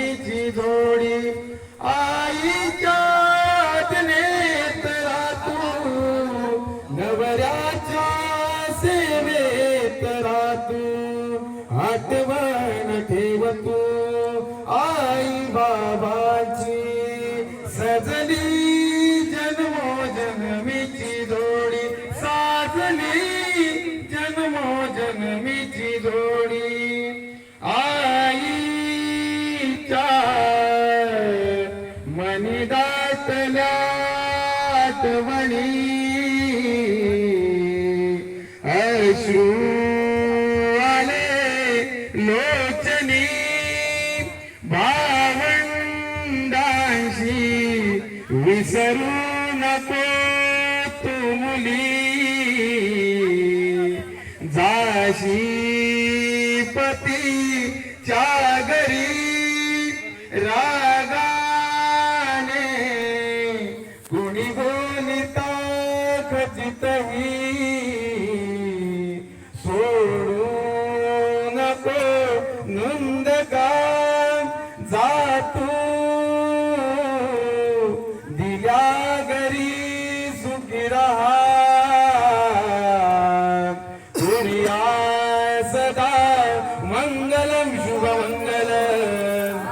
जन्मीची जोडी आईच्या नेत राहतो नवऱ्याच्या सेवेत राहतो आठवण ठेवतो आई बाबाची सजली जन्मोजन्मीची जोडी साजली जन्मोजन्मीची जोडी आईच्या मनी दाटल्या आठवणी अश्रू आले लोचनी भावंडांशी विसरू नको तू मुली जाशी पतीच्या घरी रागाने कुणी बोलिता खचितही सोडू नको नंदगान जातो दिल्या घरी सुखी रहा पुरिया सदा मंगलम शुभम